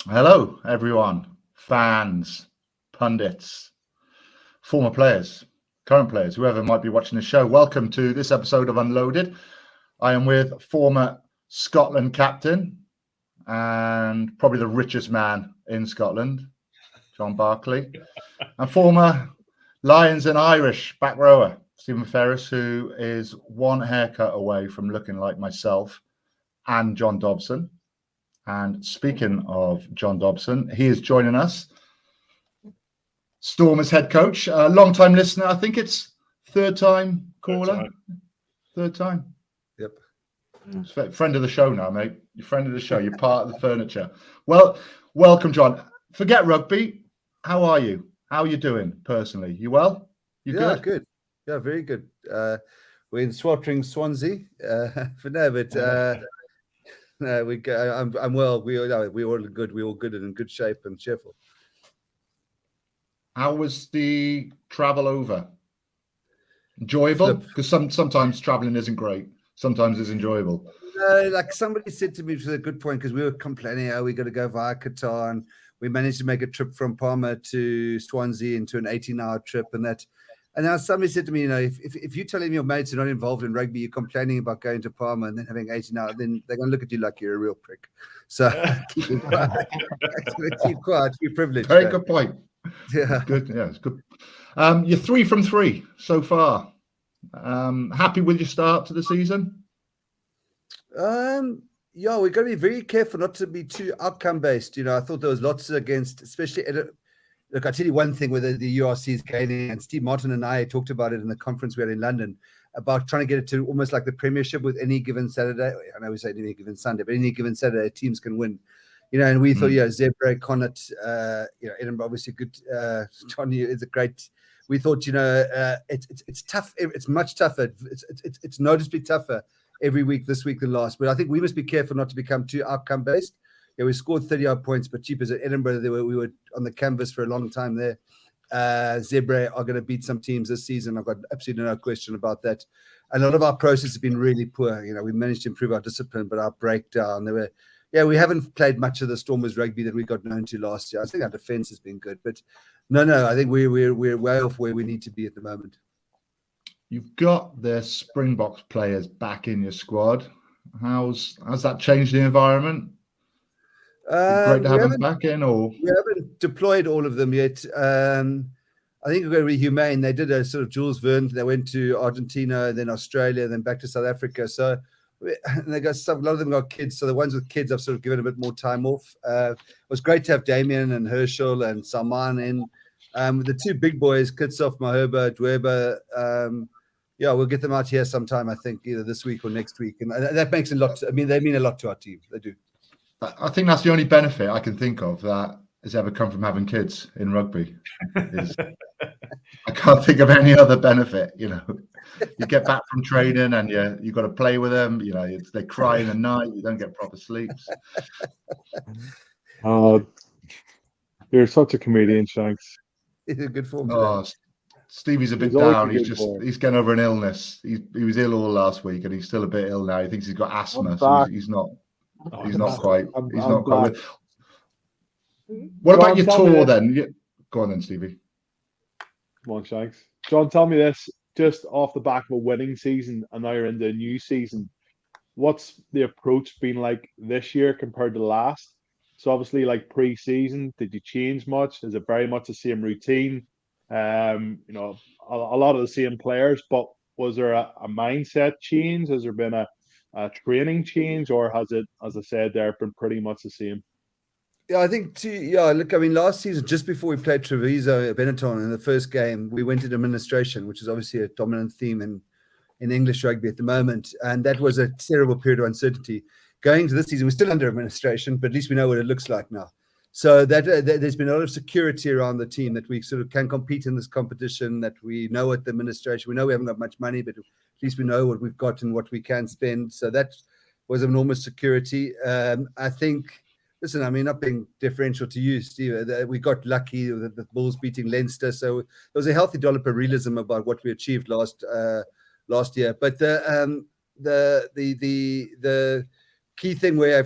Hello, everyone, fans, pundits, former players, current players, whoever might be watching the show. Welcome to this episode of Unloaded. I am with former Scotland captain and probably the richest man in Scotland, John Barclay, and former Lions and Irish back rower, Stephen Ferris, who is one haircut away from looking like myself and John Dobson. And speaking of John Dobson, he is joining us. Stormers head coach, a long-time listener. I think it's third time caller. Third time. Yep. Friend of the show now, mate. You're friend of the show. You're part of the furniture. Well, welcome, John. Forget rugby. How are you? How are you doing personally? You well? You good? Yeah, very good. We're in sweltering Swansea for now, but I'm well. We're all good. We're all good and in good shape and cheerful. How was the travel over? Enjoyable? Because sometimes traveling isn't great. Sometimes it's enjoyable. Like somebody said to me, which was a good point, because we were complaining how we got to go via Qatar, and we managed to make a trip from Parma to Swansea into an 18-hour trip, and now somebody said to me, if you're telling your mates you're not involved in rugby, you're complaining about going to Parma and then having 18 hours, then they're going to look at you like you're a real prick. So keep quiet. Keep quiet. You're privileged. Very good point. Yeah. Good. Yeah, it's good. You're 3 from 3 so far. Happy with your start to the season? Yeah, we're going to be very careful not to be too outcome based. I thought there was lots against, especially look, I'll tell you one thing whether the URC is gaining, and Steve Martin and I talked about it in the conference we had in London about trying to get it to almost like the Premiership with any given Saturday. I know we say any given Sunday, but any given Saturday teams can win. And we thought, Zebra, Connacht, Edinburgh, obviously good. Johnny is a great. We thought, it's tough. It's much tougher. It's noticeably tougher every week this week than last. But I think we must be careful not to become too outcome based. Yeah, we scored 30-odd points, but cheap as at Edinburgh, we were on the canvas for a long time there. Zebra are going to beat some teams this season. I've got absolutely no question about that. And a lot of our process has been really poor. We managed to improve our discipline, but our breakdown, we haven't played much of the Stormers rugby that we got known to last year. I think our defense has been good, but no, I think we're way off where we need to be at the moment. You've got the Springboks players back in your squad. How's that changed the environment? Great to have them back in, or we haven't deployed all of them yet. I think we're going to be humane. They did a sort of Jules Verne. They went to Argentina, then Australia, then back to South Africa. So they got a lot of them got kids. So the ones with kids, I've sort of given a bit more time off. It was great to have Damien and Herschel and Salman in. The two big boys, Kitsov, Mahoba, Dweba. We'll get them out here sometime. I think either this week or next week, and that makes a lot. They mean a lot to our team. They do. I think that's the only benefit I can think of that has ever come from having kids in rugby. I can't think of any other benefit. You get back from training and you got to play with them. They cry in the night. You don't get proper sleeps. You're such a comedian, Shanks. He's a good form. Stevie's a bit down. He's getting over an illness. He was ill all last week, and he's still a bit ill now. He thinks he's got asthma, so he's not. He's not quite. He's not quite. What about your tour then? Go on then, Stevie. Come on, Shanks. John, tell me this. Just off the back of a winning season, and now you're into a new season. What's the approach been like this year compared to last? So obviously, like pre-season, did you change much? Is it very much the same routine? A lot of the same players, but was there a mindset change? Has there been a training change, or has it, as I said there, been pretty much the same? Yeah, I think look, last season, just before we played Treviso Benetton in the first game, we went into administration, which is obviously a dominant theme in English rugby at the moment, and that was a terrible period of uncertainty. Going into this season, we're still under administration, but at least we know what it looks like now. So that there's been a lot of security around the team that we sort of can compete in this competition, that we know what the administration, we know we haven't got much money, but at least we know what we've got and what we can spend. So that was enormous security. I think, listen, not being differential to you, Steve, we got lucky with the Bulls beating Leinster. So there was a healthy dollop of realism about what we achieved last year. But the key thing we're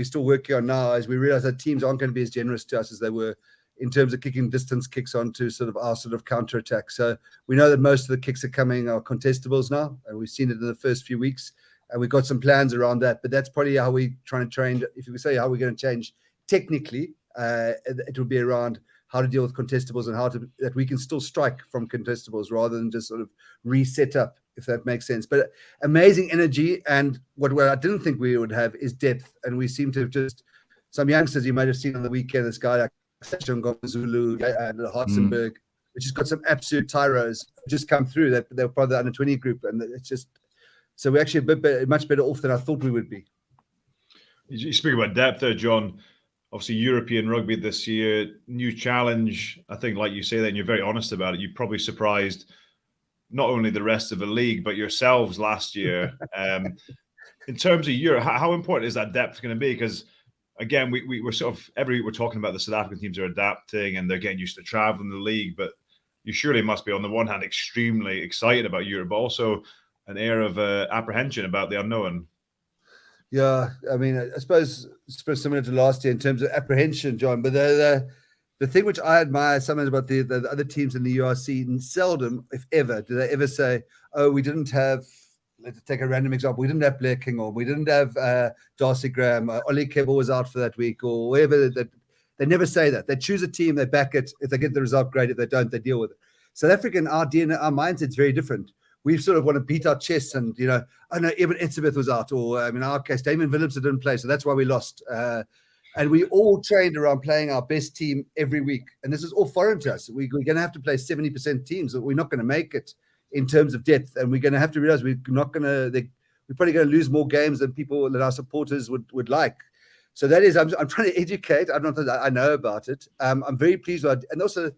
still working on now is we realize that teams aren't going to be as generous to us as they were in terms of kicking distance kicks onto sort of our sort of counter attack. So we know that most of the kicks are contestables now, and we've seen it in the first few weeks, and we've got some plans around that. But that's probably how we're trying to train. If we say how we're going to change technically, it will be around how to deal with contestables and that we can still strike from contestables rather than just sort of reset up, if that makes sense. But amazing energy, and what I didn't think we would have is depth, and we seem to have just some youngsters you might have seen on the weekend. This guy like Session Zulu and Hartzenberg, which has got some absolute tyros just come through. They're part of the under 20 group, and it's just so we're actually much better off than I thought we would be. You speak about depth there, John. Obviously, European rugby this year, new challenge. I think, like you say, then you're very honest about it. You probably surprised not only the rest of the league, but yourselves last year. In terms of Europe, how important is that depth going to be? Because, again, we're sort of every week we're talking about the South African teams are adapting and they're getting used to traveling the league. But you surely must be, on the one hand, extremely excited about Europe, but also an air of apprehension about the unknown. Yeah, I mean, I suppose similar to last year in terms of apprehension, John. But the thing which I admire sometimes about the other teams in the URC, and seldom, if ever, do they ever say, "Oh, we didn't have." Let's take a random example. We didn't have Blair Kinghorn. We didn't have Darcy Graham. Ollie Kebble was out for that week, or whatever. They never say that. They choose a team, they back it. If they get the result, great. If they don't, they deal with it. South African, our DNA, our mindset's very different. We sort of want to beat our chests, and I know Eben Etzebeth was out, or in our case, Damien Phillips didn't play, so that's why we lost. And we all trained around playing our best team every week, and this is all foreign to us. We're going to have to play 70% teams, or we're not going to make it in terms of depth, and we're going to have to realize we're probably going to lose more games than our supporters would like. So that is, I'm trying to educate. I'm not that I know about it. I'm very pleased with it, and also.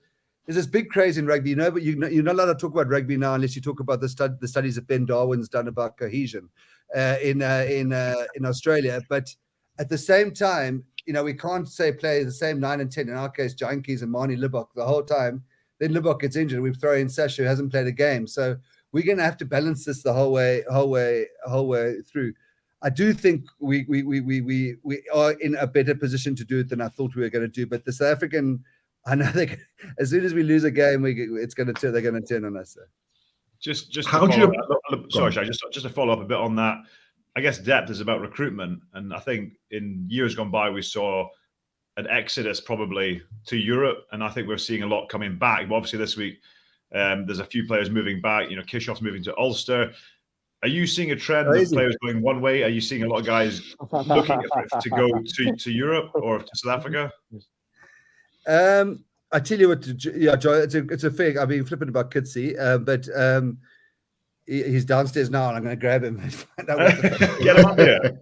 There's this big craze in rugby, but you're not allowed to talk about rugby now unless you talk about the studies that Ben Darwin's done about cohesion in Australia. But at the same time, we can't play the same 9 and 10. In our case, Jantjies and Marnie Libbok the whole time. Then Libbok gets injured. We throw in Sasha, who hasn't played a game. So we're going to have to balance this the whole way through. I do think we are in a better position to do it than I thought we were going to do. But the South African. I know as soon as we lose a game, they're going to turn on us. So. Just to follow up a bit on that. I guess depth is about recruitment, and I think in years gone by we saw an exodus probably to Europe, and I think we're seeing a lot coming back. But obviously this week there's a few players moving back. Kishoff's moving to Ulster. Are you seeing a trend of players going one way? Are you seeing a lot of guys looking to go to Europe or to South Africa? I tell you what, Joe, it's a fair. I've been flipping about Kitsy, but he's downstairs now, and I'm going to grab him and find out what get him up here.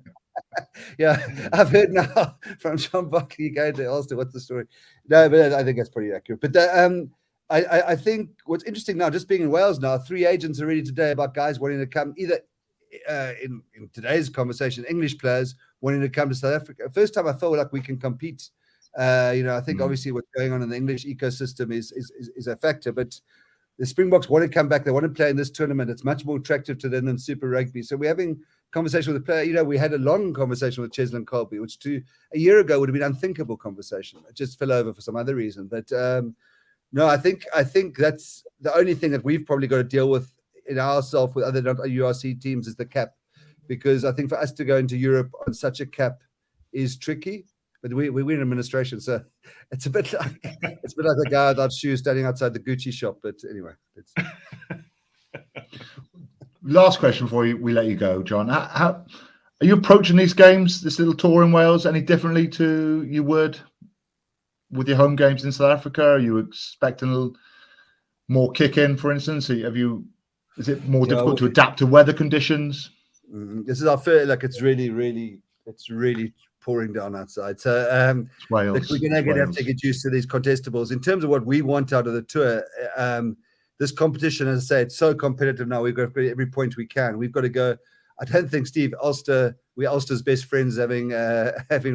Yeah, I've heard now from John Barclay going to Ulster. What's the story? No, but I think that's pretty accurate. But I think what's interesting now, just being in Wales now, 3 agents are ready today about guys wanting to come either in today's conversation, English players wanting to come to South Africa. First time I felt like we can compete. I think obviously what's going on in the English ecosystem is a factor, but the Springboks want to come back. They want to play in this tournament. It's much more attractive to them than Super Rugby. So we're having conversation with the player. We had a long conversation with Cheslin Colby, which a year ago would have been unthinkable conversation. It just fell over for some other reason. But no, I think that's the only thing that we've probably got to deal with in ourselves with other URC teams is the cap, because I think for us to go into Europe on such a cap is tricky. But we're in administration, so it's a bit like the guy without shoes standing outside the Gucci shop. But anyway, Last question before we let you go, John. How are you approaching these games, this little tour in Wales, any differently to you would with your home games in South Africa? Are you expecting a little more kick in, for instance? Is it more difficult to adapt to weather conditions? This is our first. It's really pouring down outside. So Wales, we're going to have to get used to these contestables. In terms of what we want out of the tour, this competition, as I say, it's so competitive now. We've got every point we can. We've got to go. I don't think, Steve, we're Ulster's best friends, having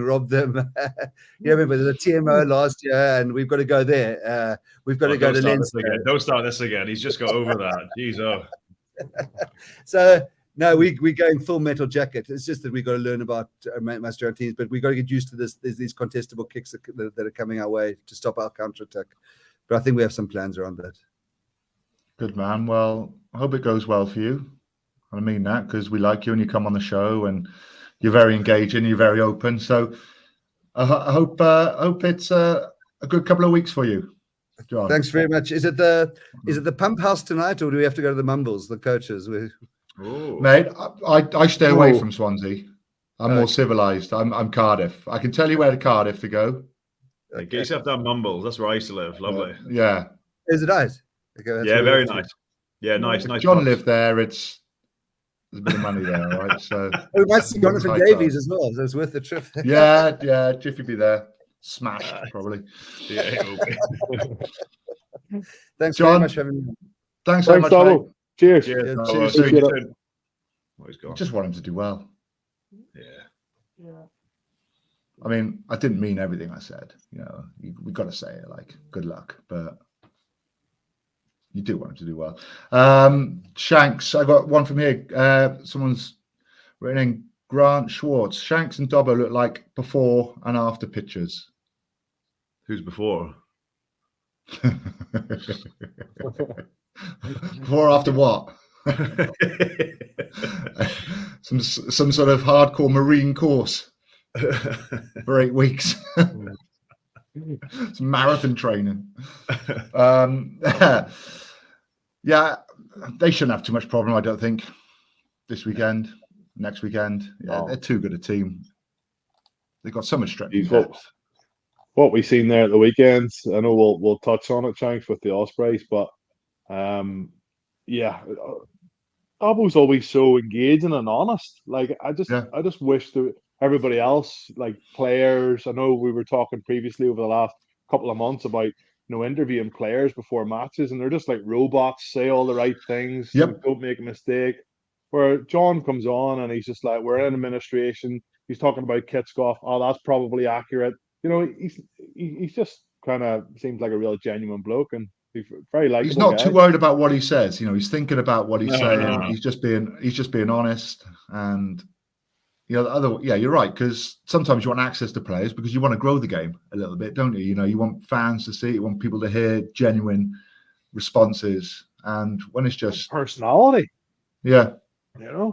robbed them. Remember the TMO last year, and we've got to go there. We've got to go to Leinster. Don't start this again. He's just got over that. Jeez, oh. So No, we're going full metal jacket. It's just that we've got to learn about master our teams, but we've got to get used to this. There's these contestable kicks that are coming our way to stop our counter-attack. But I think we have some plans around that. Good, man. Well, I hope it goes well for you. I mean that because we like you and you come on the show and you're very engaging, you're very open. So I hope it's a good couple of weeks for you, John. Thanks very much. Is it the pump house tonight, or do we have to go to the Mumbles, the coaches? Mate, I stay away from Swansea. I'm more civilized. I'm Cardiff. I can tell you where to Cardiff to go. Get yourself down Mumbles. That's where I used to live. Lovely. Yeah. Is it nice? Okay, yeah, very nice. Yeah, nice. John lived there. There's a bit of money there, right? So we might see Jonathan Davies as well. So it's worth the trip. Yeah. Jiffy be there. Smashed, probably. Yeah. Thanks John, very much for having me. Thanks so much, mate. Cheers. Cheers. I just want him to do well. Yeah. I mean, I didn't mean everything I said. We got to say it like good luck, but you do want him to do well. Shanks, I got one from here. Someone's written in Grant Schwartz. Shanks and Dobbo look like before and after pictures. Who's before? Before or after what? some sort of hardcore marine course for 8 weeks. Some marathon training. Yeah, they shouldn't have too much problem, I don't think. This weekend, next weekend. Yeah, they're too good a team. They've got so much strength and depth. What we've seen there at the weekend, I know we'll touch on it, Shanks, with the Ospreys, but yeah, Dobbo's always so engaging and honest. Like I just wish that everybody else, like players. I know we were talking previously over the last couple of months about interviewing players before matches, and they're just like robots, say all the right things, don't make a mistake. Where John comes on and he's just like, we're in administration. He's talking about Kitskoff. Oh, that's probably accurate. He's just kind of seems like a real genuine bloke, and he's very likable. He's not too worried about what he says. He's thinking about what he's saying. No. He's just being honest. And you're right, because sometimes you want access to players because you want to grow the game a little bit, don't you? You want fans to see it, you want people to hear genuine responses, and when it's just personality. Yeah. Yeah.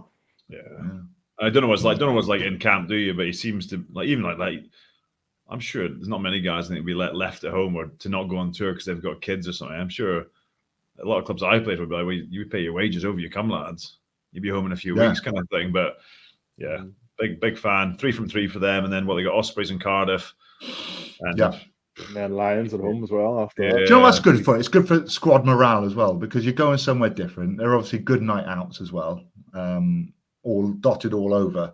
I don't know what's like in camp, do you? But he seems to even like I'm sure there's not many guys that be left at home or to not go on tour because they've got kids or something. I'm sure a lot of clubs I played would be like, well, you pay your wages over you come, lads. You'll be home in a few weeks, kind of thing. But yeah, big fan. 3 from 3 for them, and then they got Ospreys and Cardiff, and then Lions at home as well. After that. Do you know what's good for? It's good for squad morale as well, because you're going somewhere different. They're obviously good night outs as well, all dotted all over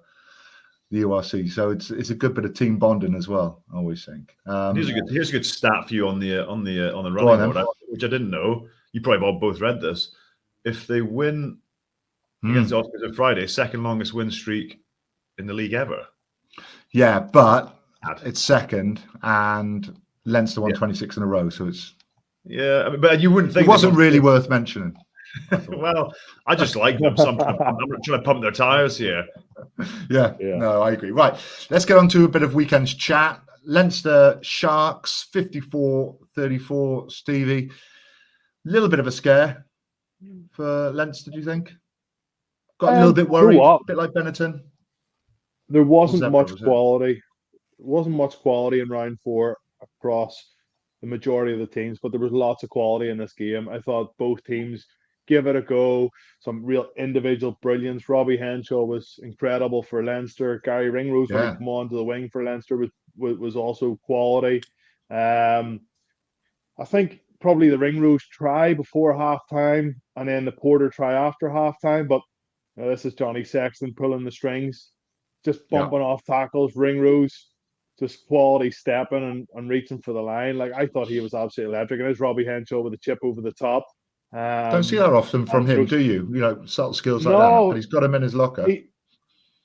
the URC, so it's a good bit of team bonding as well. I always think. Here's a good stat for you on the running board, which I didn't know. You probably both read this. If they win against the Ospreys on Friday, second longest win streak in the league ever. Yeah, but it's second, and Leinster won 26 in a row, so it's but you wouldn't think it wasn't really worth mentioning. Well, I just like them. Sometimes I'm not trying to pump their tires here. Yeah, no, I agree. Right, let's get on to a bit of weekend's chat. Leinster Sharks 54-34. Stevie, a little bit of a scare for Leinster. Do you think? Got a little bit worried, a bit like Benetton. There wasn't much quality. There wasn't much quality in round 4 across the majority of the teams, but there was lots of quality in this game. I thought both teams give it a go. Some real individual brilliance. Robbie Henshaw was incredible for Leinster. Gary Ringrose, when he came onto the wing for Leinster, was also quality. I think probably the Ringrose try before halftime and then the Porter try after halftime. But this is Johnny Sexton pulling the strings, just bumping off tackles. Ringrose just quality stepping and reaching for the line. Like, I thought he was absolutely electric. And there's Robbie Henshaw with a chip over the top. Don't see that often from him, do you? Subtle skills like that. But he's got him in his locker.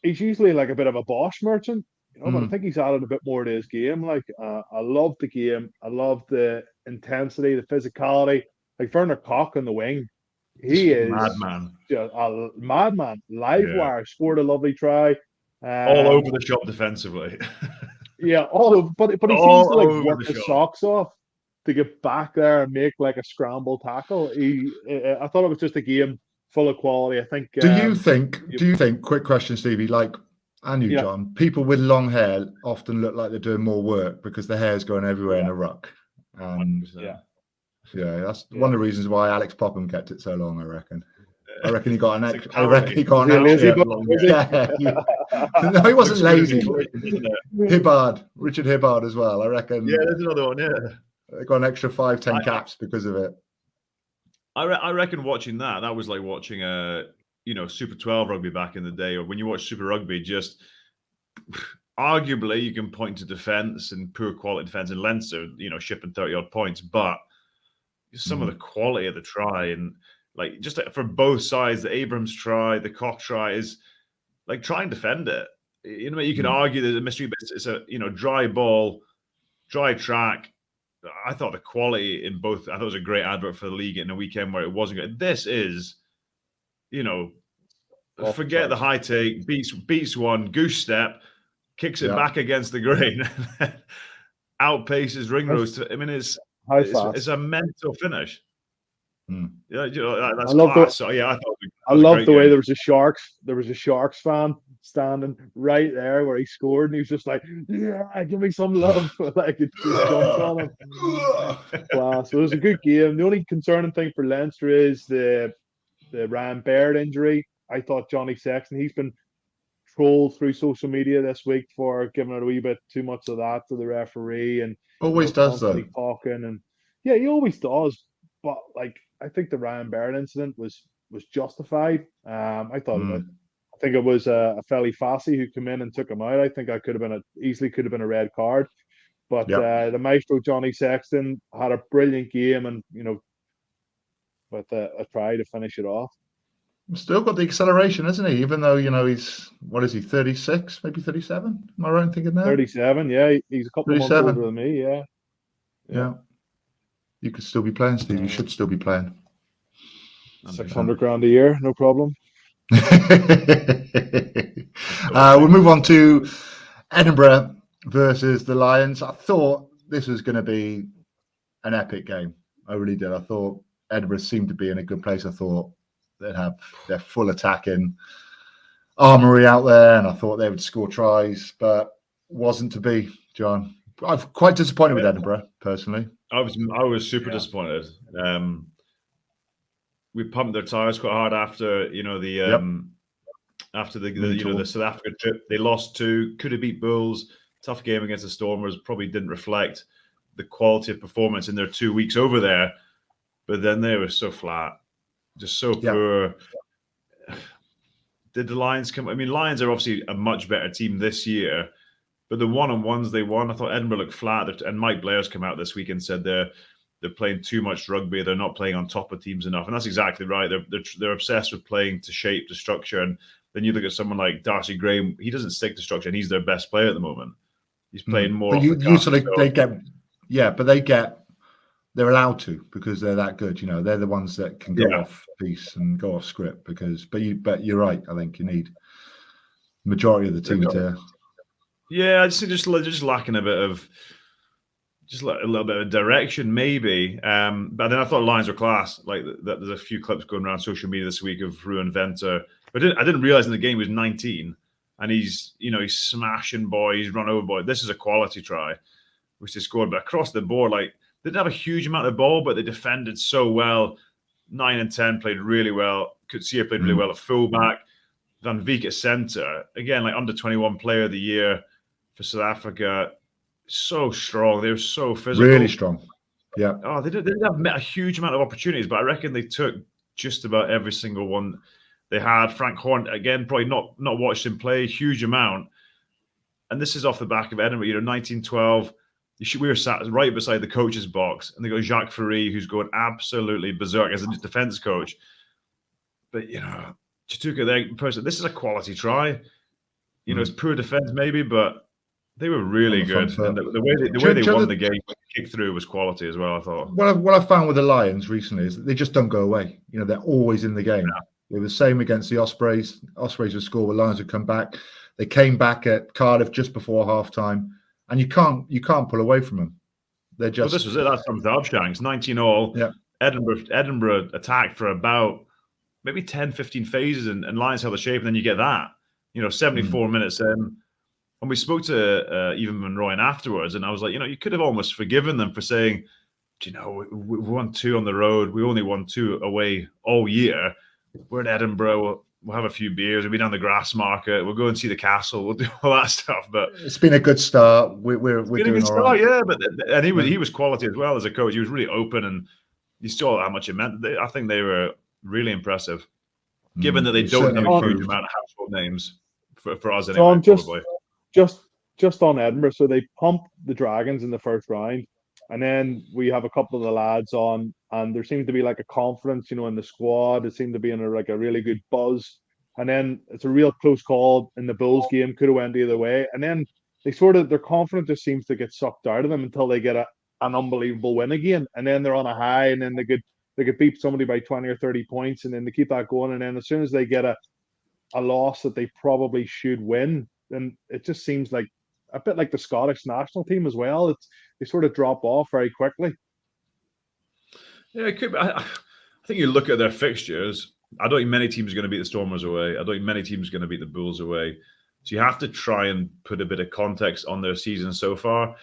He's usually like a bit of a Bosch merchant, but I think he's added a bit more to his game. Like, I love the game. I love the intensity, the physicality. Like Werner Koch on the wing, He is madman. A madman. Live Yeah. wire, scored a lovely try. All over the shop defensively. Yeah, all over. But he seems to like work his socks off to get back there and make like a scramble tackle. I thought it was just a game full of quality. I think. Do you think? Quick question, Stevie. Like, and you, John. People with long hair often look like they're doing more work because the hair's going everywhere in a ruck. And that's one of the reasons why Alex Popham kept it so long. I reckon. I reckon he got an extra. I reckon he got an extra. No, he wasn't lazy. Hibbard, Richard Hibbard as well. I reckon. Yeah, there's another one. Yeah, they got an extra 5-10 caps because of it. I reckon watching that was like watching Super 12 rugby back in the day, or when you watch Super Rugby. Just arguably, you can point to defence and poor quality defence in Leinster, shipping 30-odd points, but some of the quality of the try and. Like, just for both sides, the Abrams try, the Koch try is like try and defend it. You can argue that the mystery, but it's a dry ball, dry track. I thought the quality in both. I thought it was a great advert for the league in a weekend where it wasn't good. This is, forget the high take, beats one, goose step, kicks it back against the grain, outpaces Ringrose. I mean, it's a mental finish. Yeah, that's class. I love the way there was a Sharks fan standing right there where he scored, and he was just like, "Yeah, give me some love." Like it just jumped on him. Class. So it was a good game. The only concerning thing for Leinster is the Ryan Baird injury. I thought Johnny Sexton, he's been trolled through social media this week for giving it a wee bit too much of that to the referee, and always does though. Talking and he always does. But like, I think the Ryan Baird incident was justified. I think it was a Feli Fassi who came in and took him out. I think that easily could have been a red card. But the maestro Johnny Sexton had a brilliant game, and with a try to finish it off. Still got the acceleration, isn't he? Even though he's 36, maybe 37. Am I right in thinking that? 37. Yeah, he's a couple of months older than me. Yeah. You could still be playing, Steve. You should still be playing. 600 grand a year, no problem. We'll move on to Edinburgh versus the Lions. I thought this was going to be an epic game. I really did. I thought Edinburgh seemed to be in a good place. I thought they'd have their full attacking armory out there, and I thought they would score tries, but wasn't to be, John. I'm quite disappointed with Edinburgh, personally. I was super disappointed. We pumped their tires quite hard after after the South Africa trip. They lost 2, could have beat Bulls. Tough game against the Stormers. Probably didn't reflect the quality of performance in their 2 weeks over there. But then they were so flat, just so poor. Did the Lions come? I mean, Lions are obviously a much better team this year. But the one-on-ones they won, I thought Edinburgh looked flat. And Mike Blair's come out this week and said they're playing too much rugby. They're not playing on top of teams enough, and that's exactly right. They're obsessed with playing to shape, to structure. And then you look at someone like Darcy Graham. He doesn't stick to structure, and he's their best player at the moment. He's playing more. But they're allowed to because they're that good. They're the ones that can go off piece and go off script. But you're right. I think you need majority of the team to. Yeah, I just lacking a little bit of direction, maybe. But then I thought Lions were class. Like there's a few clips going around social media this week of Ruan Venter. But I didn't realize in the game he was 19, and he's smashing boys, run over boys. This is a quality try, which they scored. But across the board, like they didn't have a huge amount of ball, but they defended so well. 9 and 10 played really well. Kutsia played really well at fullback. Van Beek at centre. Again, like under 21 player of the year for South Africa. So strong. They were so physical. Really strong. Yeah. Oh, they didn't have a huge amount of opportunities, but I reckon they took just about every single one they had. Frank Horn, again, probably not watched him play a huge amount. And this is off the back of Edinburgh, 1912. We were sat right beside the coach's box, and they got Jacques Ferry, who's going absolutely berserk as a defense coach. But, Chituka, this is a quality try. It's poor defense maybe, but They were really on the front good, foot. and the way they won the game, kick through was quality as well. I thought. What I found with the Lions recently is that they just don't go away. You know, they're always in the game. It was the same against the Ospreys. Ospreys would score, the Lions would come back. They came back at Cardiff just before halftime, and you can't pull away from them. They're just. Well, this was it. That's from Shanks, 19-all. Yeah. Edinburgh attacked for about maybe 10, 15 phases, and Lions held the shape, and then you get that. 74 minutes in. And we spoke to Evan Monroy afterwards, and I was like, you could have almost forgiven them for saying, we won 2 on the road. We only won 2 away all year. We're in Edinburgh. We'll have a few beers. We'll be down the grass market. We'll go and see the castle. We'll do all that stuff. But it's been a good start. We're doing a good start, right. Yeah. But he was quality as well as a coach. He was really open, and you saw how much it meant. I think they were really impressive, given that they don't have a huge amount of household names for us anyway. Probably. Just on Edinburgh, so they pumped the Dragons in the first round, and then we have a couple of the lads on, and there seemed to be like a confidence, in the squad. It seemed to be in a really good buzz, and then it's a real close call in the Bulls game. Could have went either way, and then their confidence just seems to get sucked out of them until they get an unbelievable win again, and then they're on a high, and then they could beat somebody by 20 or 30 points, and then they keep that going, and then as soon as they get a loss that they probably should win, then it just seems like a bit like the Scottish national team as well. They sort of drop off very quickly. Yeah, it could be. I think you look at their fixtures. I don't think many teams are going to beat the Stormers away. I don't think many teams are going to beat the Bulls away. So you have to try and put a bit of context on their season so far.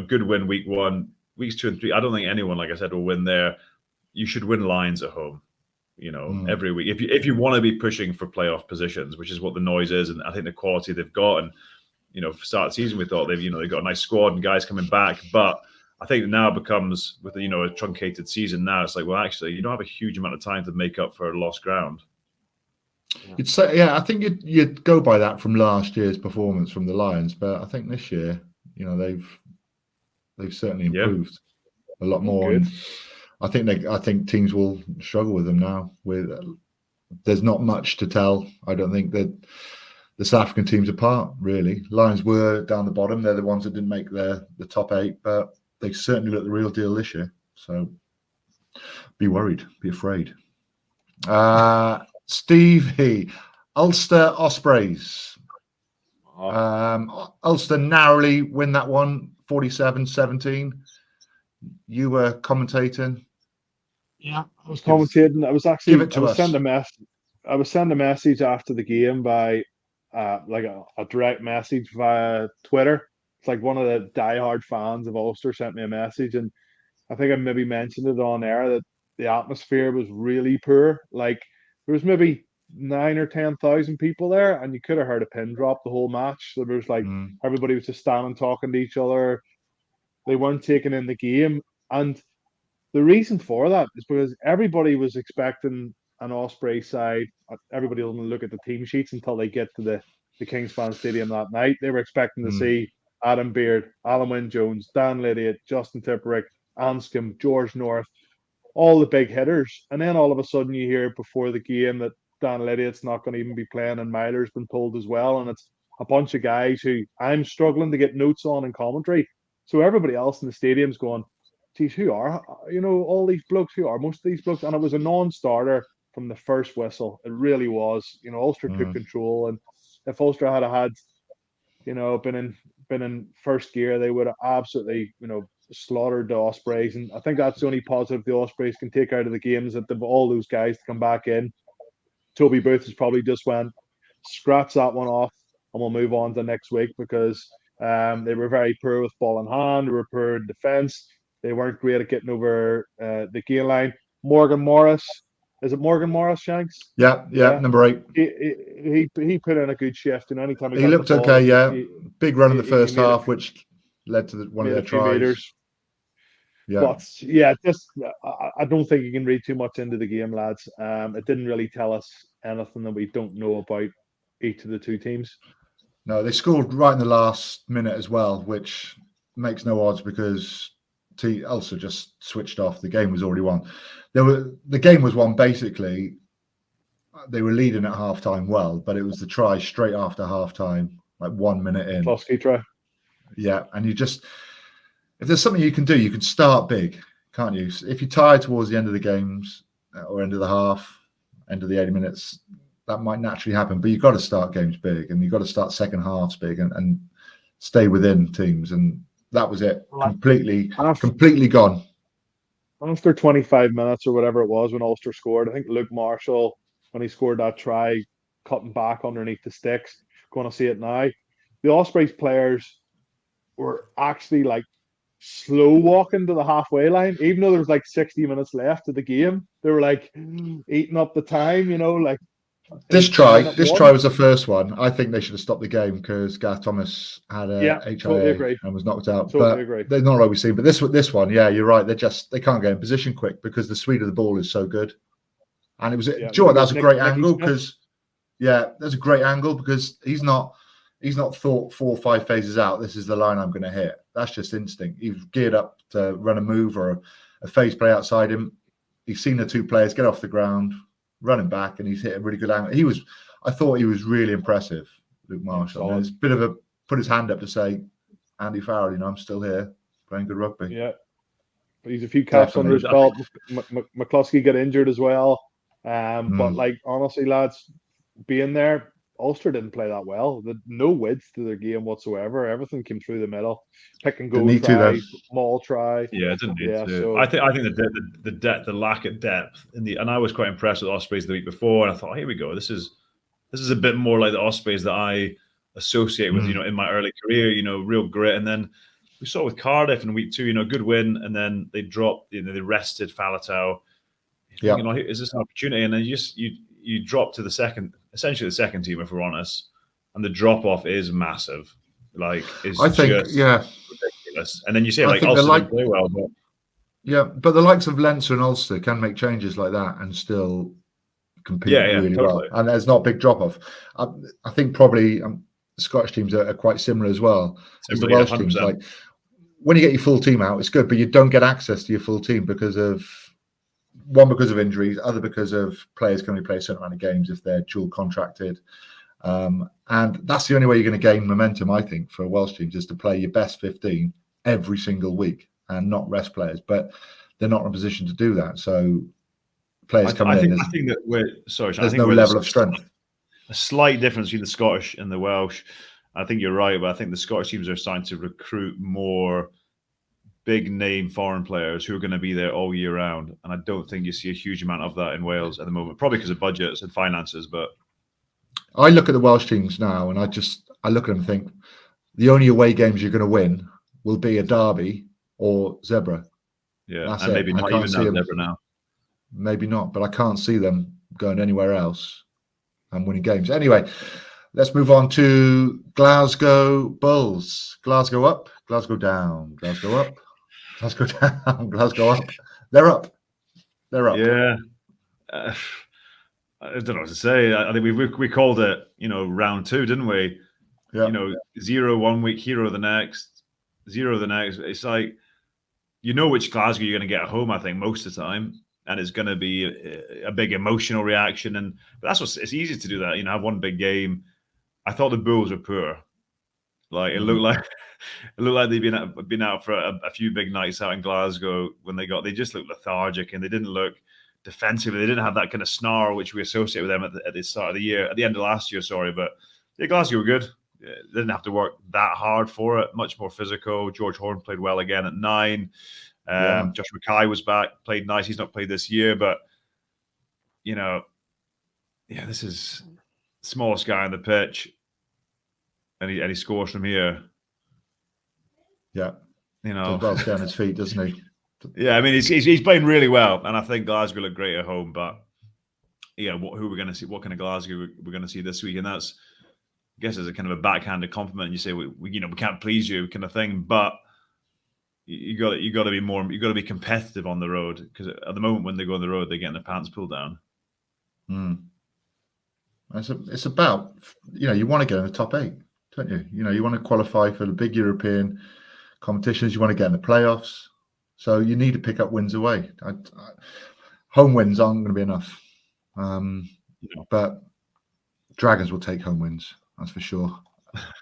Good win week 1, weeks 2 and 3. I don't think anyone, like I said, will win there. You should win Lions at home. Every week. If you want to be pushing for playoff positions, which is what the noise is, and I think the quality they've got, and for start of the season we thought they've got a nice squad and guys coming back, but I think now becomes with a truncated season now, it's like, well, actually you don't have a huge amount of time to make up for lost ground. You'd say, yeah, I think you'd go by that from last year's performance from the Lions, but I think this year, they've certainly improved a lot more. And I think teams will struggle with them now. There's not much to tell. I don't think that the South African teams apart, really. Lions were down the bottom. They're the ones that didn't make the top 8, but they certainly look the real deal this year. So be worried, be afraid. Stevie, Ulster Ospreys. Ulster narrowly win that one, 47-17. You were commentating. Yeah, I was commentating. I was sent a message after the game by like a direct message via Twitter. It's like one of the diehard fans of Ulster sent me a message, and I think I maybe mentioned it on air that the atmosphere was really poor. Like there was maybe 9,000 or 10,000 people there, and you could have heard a pin drop the whole match. So there was like everybody was just standing talking to each other. They weren't taking in the game, and the reason for that is because everybody was expecting an Osprey side. Everybody doesn't look at the team sheets until they get to the Kingspan Stadium that night. They were expecting to see Adam Beard, Alan Wynne-Jones, Dan Lydiate, Justin Tipperick, Anscombe, George North, all the big hitters. And then all of a sudden you hear before the game that Dan Lydiate's not going to even be playing, and Myler's been pulled as well. And it's a bunch of guys who I'm struggling to get notes on in commentary. So everybody else in the stadium's going, geez, who are, all these blokes? Who are most of these blokes? And it was a non-starter from the first whistle. It really was. Ulster took control. And if Ulster had been in first gear, they would have absolutely, slaughtered the Ospreys. And I think that's the only positive the Ospreys can take out of the game is that they've all those guys to come back in. Toby Booth has probably just went, scratch that one off, and we'll move on to next week because they were very poor with ball in hand. They were poor in defence. They weren't great at getting over the gain line. Morgan Morris. Is it Morgan Morris, Shanks? Yeah, number 8. He put in a good shift, and anytime he looked okay. Big run in the first half, which led to one of the tries. Meters. Yeah, but I don't think you can read too much into the game, lads. It didn't really tell us anything that we don't know about each of the two teams. No, they scored right in the last minute as well, which makes no odds because Ulster just switched off. The game was already won. The game was won basically. They were leading at halftime, but it was the try straight after halftime, like 1 minute in. Plosky try. Yeah, and you just, if there's something you can do, you can start big, can't you? If you're tired towards the end of the games or end of the half, end of the 80 minutes, that might naturally happen. But you've got to start games big, and you've got to start second halves big, and stay within teams. And that was it, completely gone. After 25 minutes or whatever it was when Ulster scored, I think Luke Marshall, when he scored that try, cutting back underneath the sticks, going to see it now. The Ospreys players were actually like slow walking to the halfway line, even though there was like 60 minutes left of the game. They were like eating up the time, like this try was the first one. I think they should have stopped the game because Gareth Thomas had a HIA totally and was knocked out. Totally agree. They're not always seen. But this one, yeah, you're right. They can't get in position quick because the speed of the ball is so good. And it was, do you know what? That's a great angle because, there's a great angle because he's not thought 4 or 5 phases out. This is the line I'm going to hit. That's just instinct. He's geared up to run a move or a phase play outside him. He's seen the 2 players get off the ground, running back, and he's hit a really good angle. I thought he was really impressive, Luke Marshall. It's a bit of put his hand up to say, Andy Farrell, I'm still here playing good rugby. Yeah, but he's a few caps under his belt. McCluskey got injured as well. But like honestly, lads, being there, Ulster didn't play that well. No width to their game whatsoever. Everything came through the middle. Pick and go try, maul try. Yeah, it didn't need to. So, I think the lack of depth and I was quite impressed with the Ospreys the week before, and I thought, here we go. This is a bit more like the Ospreys that I associate with, in my early career. Real grit, and then we saw with Cardiff in week 2, good win, and then they dropped. They rested Faletau. Yeah, is this an opportunity? And then you drop to essentially the second team, if we're honest, and the drop off is massive. Like, I think, ridiculous. And then you say like Ulster didn't play well, but the likes of Leinster and Ulster can make changes like that and still compete really well. And there's not a big drop off. I think probably the Scottish teams are quite similar as well. As the Welsh teams, like when you get your full team out, it's good, but you don't get access to your full team because of injuries, other because of players can only play a certain amount of games if they're dual contracted. And that's the only way you're going to gain momentum, I think, for Welsh teams is to play your best 15 every single week and not rest players. But they're not in a position to do that. So players come in. I think that there's no level of strength. A slight difference between the Scottish and the Welsh. I think you're right, but I think the Scottish teams are starting to recruit more big name foreign players who are going to be there all year round, and I don't think you see a huge amount of that in Wales at the moment, probably because of budgets and finances. But I look at the Welsh teams now, and I look at them and think the only away games you're going to win will be a derby or Zebra. Yeah, that's and maybe not even Zebra now. Maybe not, but I can't see them going anywhere else and winning games. Anyway, let's move on to Glasgow Bulls. Glasgow up, Glasgow down, Glasgow up. Glasgow down, Glasgow up. They're up. Yeah. I don't know what to say. I think we called it, round 2, didn't we? Yeah. 0 1 week, hero the next, 0 the next. It's like, which Glasgow you're going to get at home, I think, most of the time. And it's going to be a big emotional reaction. But it's easy to do that. Have one big game. I thought the Bulls were poor. Like it looked like they'd been out for a few big nights out in Glasgow when they just looked lethargic and they didn't look defensive. They didn't have that kind of snarl which we associate with them at the start of the year, at the end of last year. Sorry, but Glasgow were good. They didn't have to work that hard for it. Much more physical. George Horn played well again at 9. Josh Mackay was back, played nice. He's not played this year, but this is the smallest guy on the pitch. And he scores from here. Yeah, well, stay on his feet, doesn't he? Yeah, I mean he's playing really well, and I think Glasgow look great at home. But who we're going to see? What kind of Glasgow we're going to see this week? And that's, I guess, as a kind of a backhanded compliment. And you say we can't please you, kind of thing. But you got to be more. You got to be competitive on the road, because at the moment when they go on the road, they're getting their pants pulled down. It's about you want to get in the top 8. Don't you? You want to qualify for the big European competitions. You want to get in the playoffs. So you need to pick up wins away. Home wins aren't going to be enough. But Dragons will take home wins. That's for sure.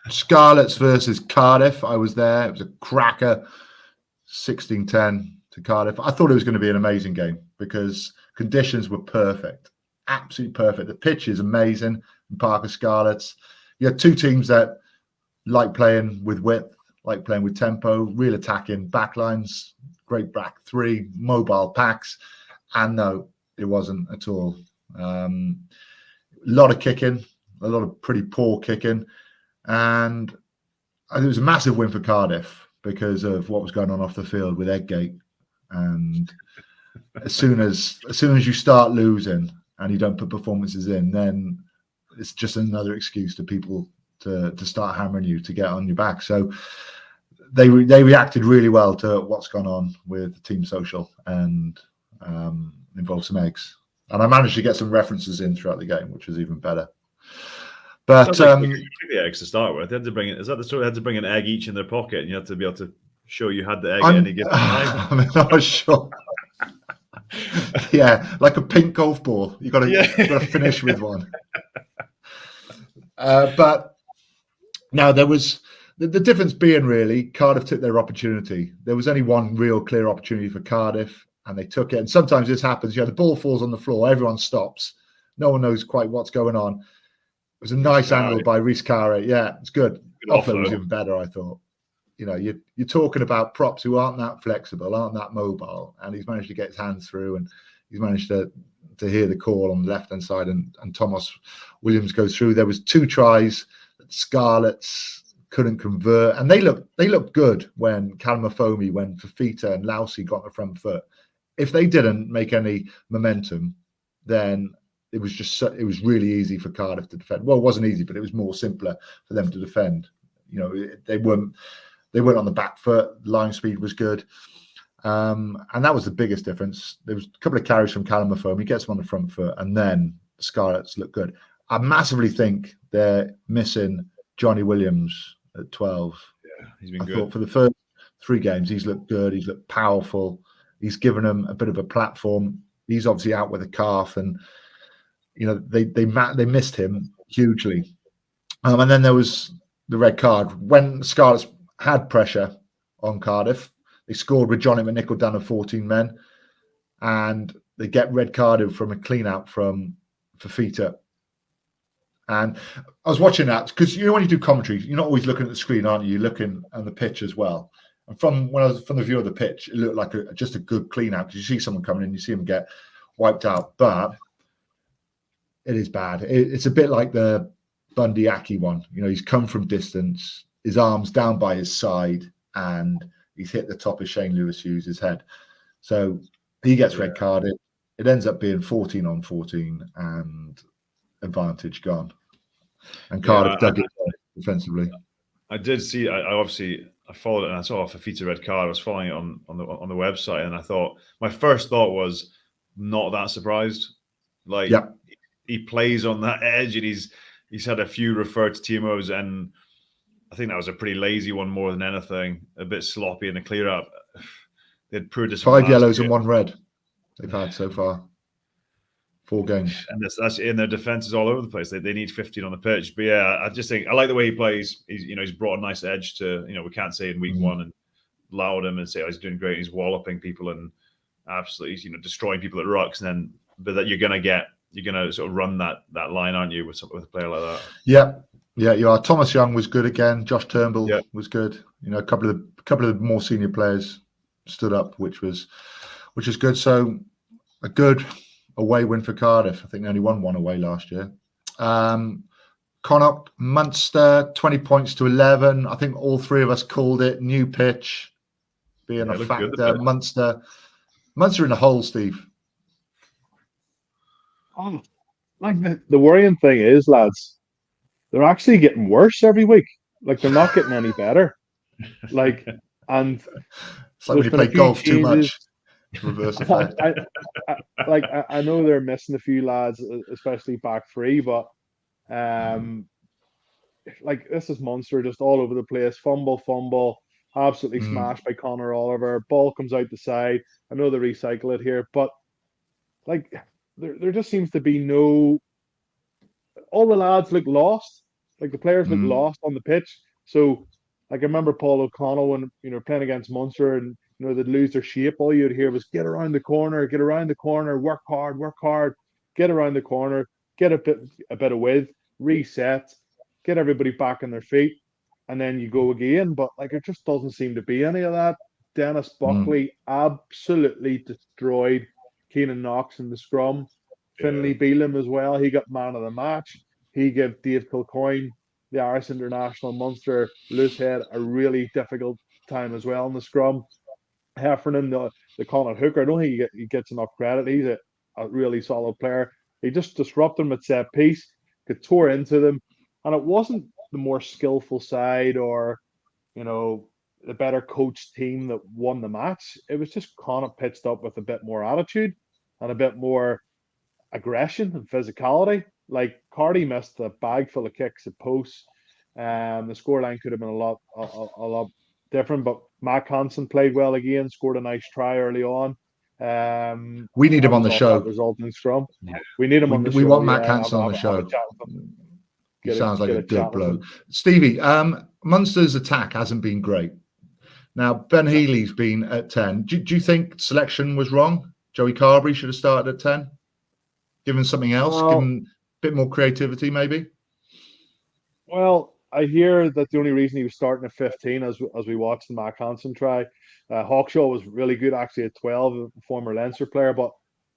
Scarlets versus Cardiff. I was there. It was a cracker, 16-10 to Cardiff. I thought it was going to be an amazing game because conditions were perfect, absolutely perfect. The pitch is amazing in Parker Scarlets. You had two teams that like playing with width, like playing with tempo, real attacking backlines, great back three, mobile packs. And no, it wasn't at all. A lot of kicking, a lot of pretty poor kicking. And it was a massive win for Cardiff because of what was going on off the field with Eggate. And as soon as you start losing and you don't put performances in, then it's just another excuse to people to start hammering you to get on your back. So they reacted really well to what's gone on with the team social and involved some eggs. And I managed to get some references in throughout the game, which was even better. But the eggs to start with, they had to bring it. Is that the story? They had to bring an egg each in their pocket, and you had to be able to show you had the egg at any given time. I'm not sure. Yeah, like a pink golf ball. You got to finish with one. But now there was the difference being really Cardiff took their opportunity. There was only one real clear opportunity for Cardiff, and they took it. And sometimes this happens. The ball falls on the floor, everyone stops. No one knows quite what's going on. It was a nice angle by Rhys Carey. Yeah, it's good. Offload was even better, I thought. You're talking about props who aren't that flexible, aren't that mobile, and he's managed to get his hands through, and he's managed to hear the call on the left-hand side, and Thomas Williams goes through. There was 2 tries that Scarlets couldn't convert, and they looked good when Kalamafomi, when Fafita and Lousy got on the front foot. If they didn't make any momentum, then it was really easy for Cardiff to defend. Well, it wasn't easy, but it was more simpler for them to defend. They weren't on the back foot. Line speed was good. And that was the biggest difference. There was a couple of carries from Kalamafomi. He gets them on the front foot, and then the Scarlets look good. I massively think they're missing Johnny Williams at 12. Yeah, he's been I good. thought for the first 3 games, he's looked good. He's looked powerful. He's given them a bit of a platform. He's obviously out with a calf, and they missed him hugely. And then there was the red card. When Scarlets had pressure on Cardiff, they scored with Johnny McNichol down to 14 men, and they get red carded from a clean out from Fafita. And I was watching that because when you do commentary, you're not always looking at the screen, aren't you? You're looking at the pitch as well. And from the view of the pitch, it looked like just a good clean out because you see someone coming in, you see him get wiped out, but it is bad. It's a bit like the Bundy Aki one. He's come from distance, his arms down by his side, and he's hit the top of Shane Lewis-Hughes' head. So he gets red carded. It ends up being 14 on 14 and advantage gone. And Cardiff dug it defensively. I did see. I followed it, and I saw a Fafita red card. I was following it on the website, and I thought my first thought was not that surprised. He plays on that edge, and he's had a few referred to TMOs, and I think that was a pretty lazy one more than anything. A bit sloppy in the clear up. They had poor discipline. 5 yellows and 1 red they've had so far. 4 games. And that's in their defense is all over the place. They need 15 on the pitch. But yeah, I just think I like the way he plays. He's brought a nice edge to, we can't say in week 1 and loud him and say, he's doing great. He's walloping people and absolutely, destroying people at rucks. But that you're going to sort of run that line, aren't you, with a player like that? Yeah, you are. Thomas Young was good again. Josh Turnbull was good. A couple of the more senior players stood up, which is good. So a good away win for Cardiff. I think they only won 1 away last year. Connacht, Munster, 20 points to 11. I think all 3 of us called it. New pitch being a factor. Munster in the hole, Steve. Oh, the worrying thing is, lads, they're actually getting worse every week. They're not getting any better. And it's like when you play golf too much. Reverse effect. I know they're missing a few lads, especially back 3, but this is Munster just all over the place. Fumble, absolutely smashed by Conor Oliver. Ball comes out the side. I know they recycle it here, but there just seems to be no. All the lads look lost. Like the players look lost on the pitch. So, like I remember Paul O'Connell when playing against Munster, and they'd lose their shape. All you'd hear was get around the corner, work hard, get around the corner, get a bit of width, reset, get everybody back on their feet, and then you go again. But like it just doesn't seem to be any of that. Dennis Buckley absolutely destroyed Keenan Knox in the scrum. Finlay Beelum as well. He got man of the match. He gave Dave Kilcoyne, the Irish international Munster loose head, a really difficult time as well in the scrum. Heffernan, the Connacht hooker, I don't think he gets enough credit. He's a really solid player. He just disrupted them at set piece, could tore into them, and it wasn't the more skillful side or the better coached team that won the match. It was just Connacht pitched up with a bit more attitude and a bit more aggression and physicality. Like Cardi missed a bag full of kicks at posts. The scoreline could have been a lot different, but Matt Hansen played well again, scored a nice try early on. We need him on the show. Result in scrum. We need him on the show. We want Matt Hansen on the show. He sounds like a good bloke. Stevie, Munster's attack hasn't been great. Now, Ben Healy's been at 10. Do you think selection was wrong? Joey Carberry should have started at 10? Given something else? Given a bit more creativity, maybe? Well, I hear that the only reason he was starting at 15, as we watched the Mac Hansen try, Hawkshaw was really good actually at 12, a former Leinster player. But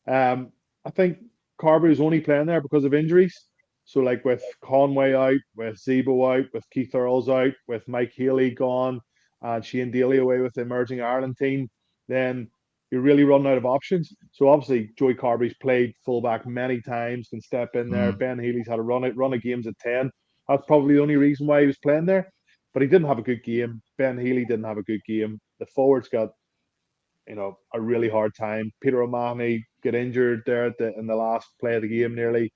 I think Carberry was only playing there because of injuries. So like with Conway out, with Zebo out, with Keith Earls out, with Mike Healy gone, and Shane Daly away with the emerging Ireland team, then you're really running out of options. So obviously Joey Carberry's played fullback many times, can step in there. Ben Healy's had a run of games at 10. That's probably the only reason why he was playing there. But he didn't have a good game. Ben Healy didn't have a good game. The forwards got, a really hard time. Peter O'Mahony got injured there in the last play of the game nearly.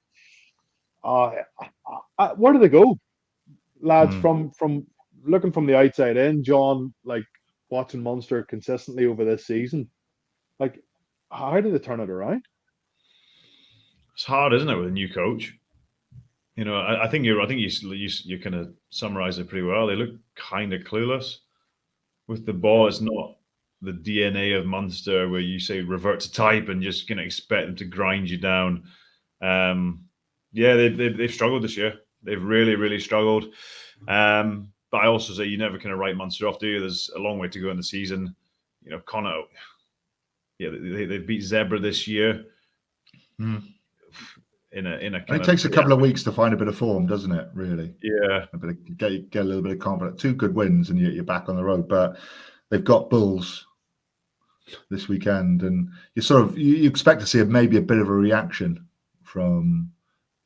Where do they go, lads? From looking from the outside in, John, like watching Munster consistently over this season, like how do they turn it around? It's hard, isn't it, with a new coach? I think you kind of summarise it pretty well. They look kind of clueless with the ball. It's not the DNA of Munster where you say revert to type and just going to expect them to grind you down. They've struggled this year. They've really, really struggled. But I also say you never kind of write Munster off, do you? There's a long way to go in the season. Connacht, they beat Zebra this year. It takes a couple of weeks to find a bit of form, doesn't it? Really, get a little bit of confidence. 2 good wins and you're back on the road. But they've got Bulls this weekend, and you expect to see maybe a bit of a reaction from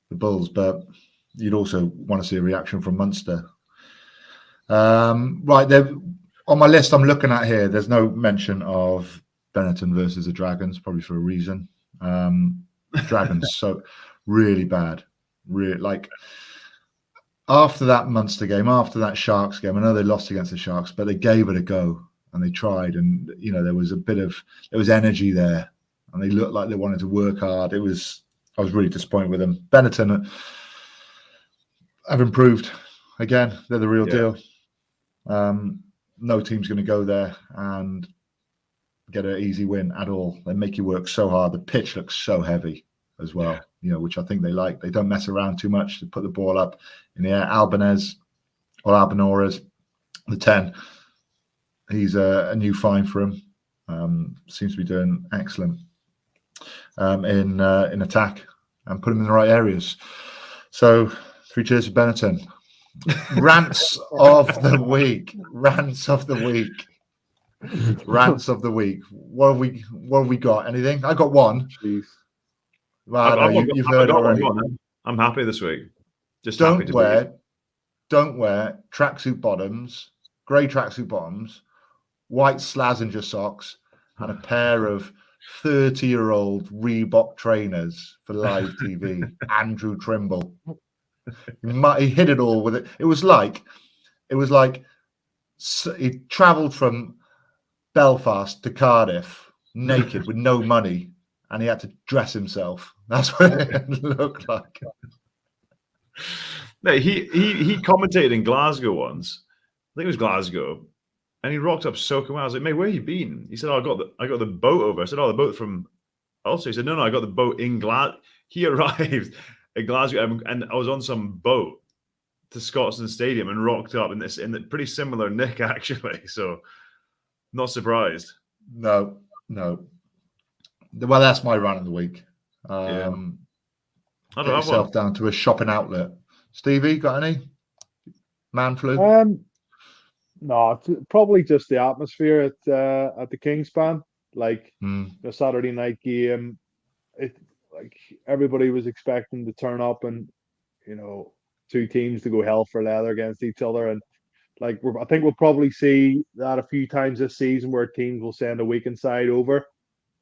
the Bulls, but you'd also want to see a reaction from Munster. Right there on my list I'm looking at here, there's no mention of Benetton versus the Dragons, probably for a reason. Dragons so really bad, like after that Munster game, after that Sharks game, I know they lost against the Sharks, but they gave it a go and they tried, and there was energy there, and they looked like they wanted to work hard. I was really disappointed with them. Benetton have improved again. They're the real deal. No team's going to go there and get an easy win at all. They make you work so hard. The pitch looks so heavy as well, which I think they like. They don't mess around too much. They put the ball up in the air. Albanores, the 10. He's a new find for him. Seems to be doing excellent in attack and put him in the right areas. So 3 cheers for Benetton. Rants of the week. What have we got? Anything? I got one. Jeez. Well, you've heard already. I'm happy this week. Don't wear tracksuit bottoms, grey tracksuit bottoms, white Slazenger socks, and a pair of 30-year-old Reebok trainers for live TV. Andrew Trimble. He hit it all with it. It was like he travelled from Belfast to Cardiff naked with no money, and he had to dress himself. That's what it looked like. Mate, he commentated in Glasgow once. I think it was Glasgow, and he rocked up soaking wet. I was like, mate, where you been? He said, oh, I got the boat over. I said, oh, the boat from Ulster. He said, no, I got the boat in Glasgow. He arrived at Glasgow, and I was on some boat to Scotstoun Stadium and rocked up in the pretty similar nick, actually. So, not surprised. No. Well, that's my run of the week. Yeah. I Get don't have yourself one. down to a shopping outlet. Stevie, got any? Man flu? No, it's probably just the atmosphere at the Kingspan. Like the Saturday night game, like everybody was expecting to turn up and two teams to go hell for leather against each other, and like I think we'll probably see that a few times this season where teams will send a weekend side over.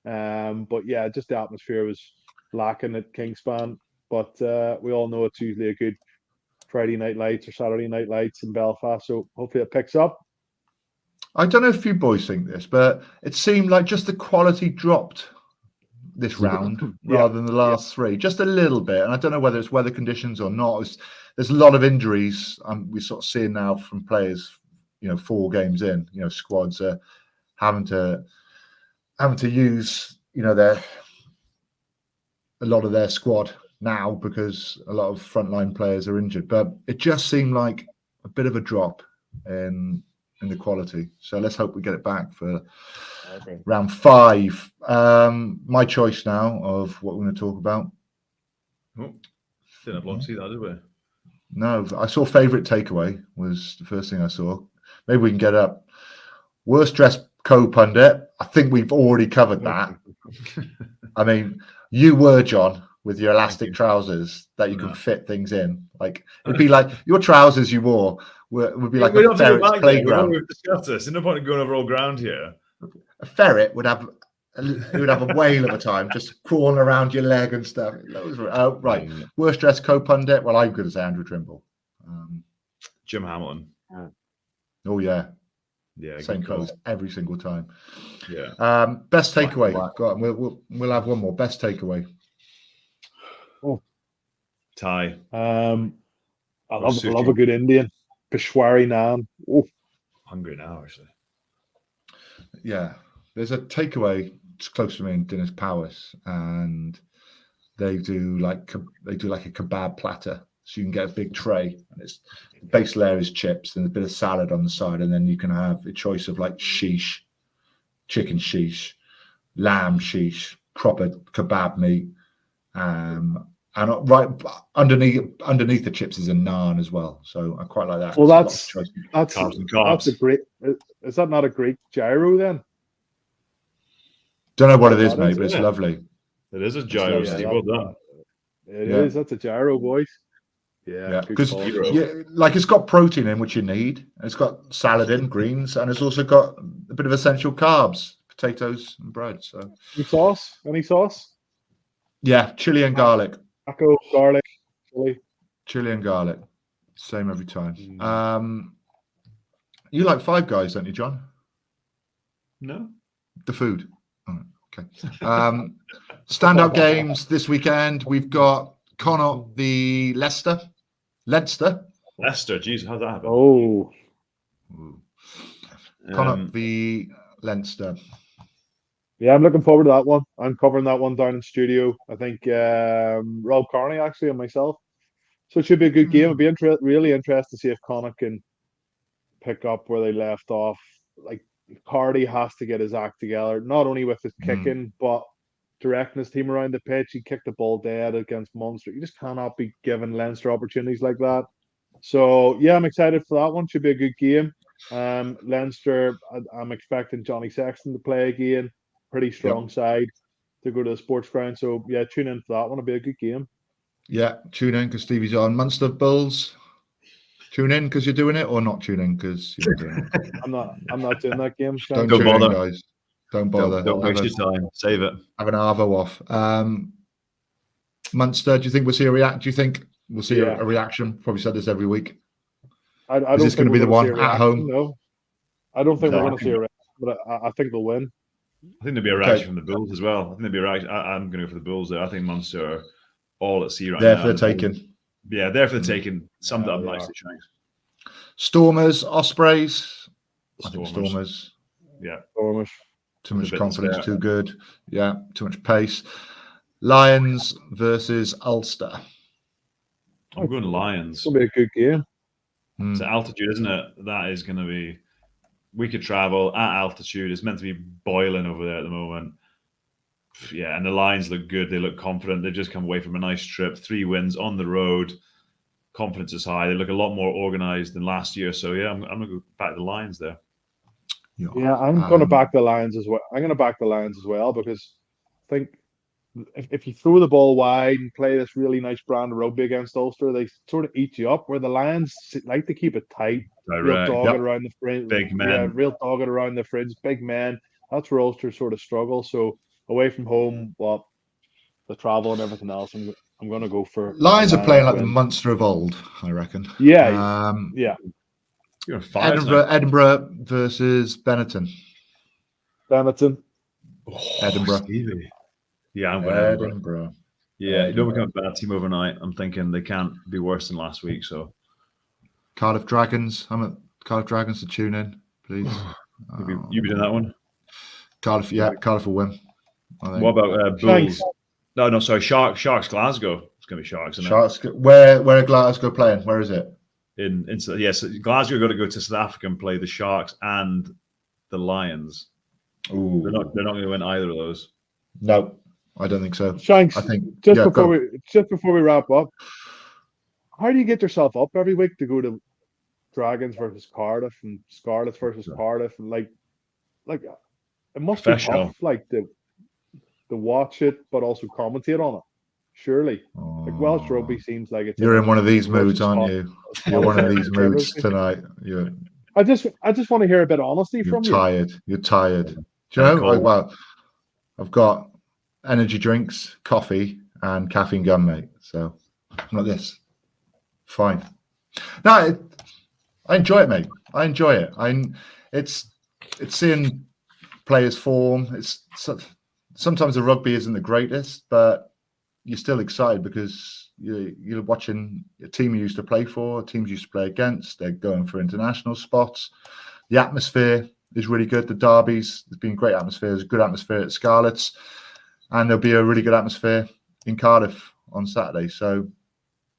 But yeah, just the atmosphere was lacking at Kingspan. But we all know it's usually a good Friday night lights or Saturday night lights in Belfast, so hopefully it picks up. I don't know if you boys think this, but it seemed like just the quality dropped this round rather than the last three, just a little bit. And I don't know whether it's weather conditions or not. There's a lot of injuries. We're sort of seeing now from players, 4 games in, squads are having to use, a lot of their squad now because a lot of frontline players are injured. But it just seemed like a bit of a drop in the quality. So let's hope we get it back for round 5. My choice now of what we're going to talk about. Oh, didn't have long to see that, did we? No, I saw favourite takeaway was the first thing I saw. Maybe we can get up. Worst dressed co-pundit. I think we've already covered that. I mean, you were, John, with your elastic trousers that you can fit things in. Like it'd be like your trousers you wore would be like a ferret's playground. We've discussed this. There's no point in going over all ground here. A ferret would have a whale of a time just crawling around your leg and stuff. Right. Worst dressed co-pundit. Well, I'm going to say Andrew Trimble. Jim Hamilton. Oh yeah. Yeah. Same clothes every single time. Yeah. Best takeaway. Go on. We'll have one more. Best takeaway. Oh. Thai. I love a good Indian. Peshwari naan. Oh. Hungry now, actually. Yeah. There's a takeaway close to me in Dinners Powers, and they do like a kebab platter. So you can get a big tray, and its base layer is chips and a bit of salad on the side, and then you can have a choice of like shish, chicken shish, lamb shish, proper kebab meat, and right underneath the chips is a naan as well. So I quite like that. Well, that's carbs. a great. Is that not a great gyro then? Don't know what it is, mate, but it's lovely. It is a gyro, Steve. Well done. It is. That's a gyro, boys. Yeah, because it's got protein in, which you need. It's got salad in, greens, and it's also got a bit of essential carbs, potatoes and bread. So, Any sauce? Yeah, chili and garlic. Taco, garlic, chili and garlic. Same every time. You like Five Guys, don't you, John? No. The food. Oh, okay. Standout games this weekend. We've got Connacht v Leicester. Leicester, jeez, how'd that happen? Oh. Connacht v Leinster. Yeah, I'm looking forward to that one. I'm covering that one down in studio. I think Rob Carney actually and myself. So it should be a good game. It'd be really interesting to see if Connacht can pick up where they left off. Like Cardi has to get his act together, not only with his kicking, but directing his team around the pitch. He kicked the ball dead against Munster. You just cannot be giving Leinster opportunities like that. So yeah, I'm excited for that one. Should be a good game. Leinster, I'm expecting Johnny Sexton to play again. Pretty strong side to go to the sports ground. So yeah, tune in for that one. It'll be a good game. Yeah, tune in because Stevie's on. Munster Bulls. Tune in because you're doing it, or not tune in because you're doing it. I'm not doing that game. Don't bother, guys. Don't bother. Don't waste your time. Save it. Have an arvo off. Munster, do you think we'll see a react? Do you think we'll see a reaction? Probably said this every week. I don't Is this going to be the one at home? No, I don't think we're going to see a reaction, but I think they'll win. I think there'll be a reaction from the Bulls as well. I think there'll be a reaction. I'm going to go for the Bulls there. I think Munster are all at sea right now. They're taking. Yeah, they're for the taking. Summed it up they nicely, are. Shanks. Stormers, Ospreys. I think Stormers. Stormers. Yeah. Stormers. Too With a much bit to confidence, spare. too good. Yeah, too much pace. Lions versus Ulster. I'm going Lions. It's gonna be a good game. Hmm. It's altitude, isn't it? That is going to be. We could travel at altitude. It's meant to be boiling over there at the moment. Yeah, and the Lions look good. They look confident. They've just come away from a nice trip. 3 wins on the road. Confidence is high. They look a lot more organised than last year. So yeah, I'm going to go back to the Lions there. Yeah, I'm going to back the Lions as well. I'm going to back the Lions as well because I think if you throw the ball wide and play this really nice brand of rugby against Ulster, they sort of eat you up. Where the Lions like to keep it tight, real Direct. dogged around the fringe, Big men. yeah, real dogged around the fringe, big men. That's where Ulster sort of struggle. So away from home, well, the travel and everything else, I'm going to go for Lions are playing like the win. Munster of old, I reckon. Yeah, yeah. You're on fire Edinburgh versus Benetton. Benetton. Edinburgh. Stevie. Yeah, I'm going Edinburgh. Edinburgh. Yeah, you don't become a bad team overnight. I'm thinking they can't be worse than last week. So Cardiff Dragons. I'm at Cardiff Dragons to tune in, please. you be doing that one. Cardiff, yeah, Cardiff will win. I think. What about Bulls? No, sorry, Sharks. Glasgow. It's going to be Sharks. Isn't Sharks. Where are Glasgow playing? Where is it? Yes, Glasgow are going to go to South Africa and play the Sharks and the Lions. Ooh. They're not going to win either of those. No, I don't think so. Shanks, I think just before we wrap up, how do you get yourself up every week to go to Dragons versus Cardiff and Scarlets versus Cardiff and like it must be tough, like to watch it but also commentate on it. Surely, like Welsh Rugby seems like it's. You're in one of these moods, aren't you? You're one of these moods tonight. I just want to hear a bit of honesty from you. You're tired. Do you know? Well, I've got energy drinks, coffee, and caffeine gum, mate. So like this, fine. No, I enjoy it, mate. I enjoy it. It's seeing players form. It's sometimes the rugby isn't the greatest, but you're still excited because you're watching a team you used to play for, teams you used to play against. They're going for international spots. The atmosphere is really good. The derbies, there's been great atmosphere. There's a good atmosphere at Scarlets, and there'll be a really good atmosphere in Cardiff on Saturday. So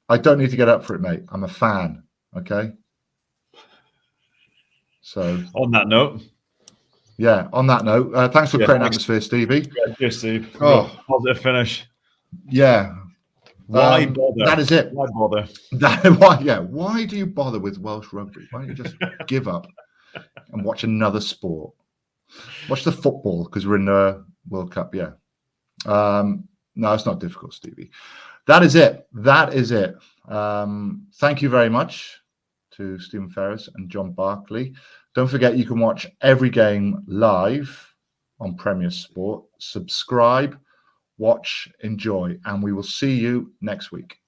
I don't need to get up for it, mate. I'm a fan. Okay. So on that note. Yeah, on that note, thanks for creating atmosphere, Stevie. Yes, Steve. Positive finish. Yeah. Why bother? That is it. Why bother? Why do you bother with Welsh Rugby? Why don't you just give up and watch another sport? Watch the football because we're in the World Cup. Yeah. No, it's not difficult, Stevie. That is it. Thank you very much to Stephen Ferris and John Barclay. Don't forget, you can watch every game live on Premier Sport. Subscribe, watch, enjoy, and we will see you next week.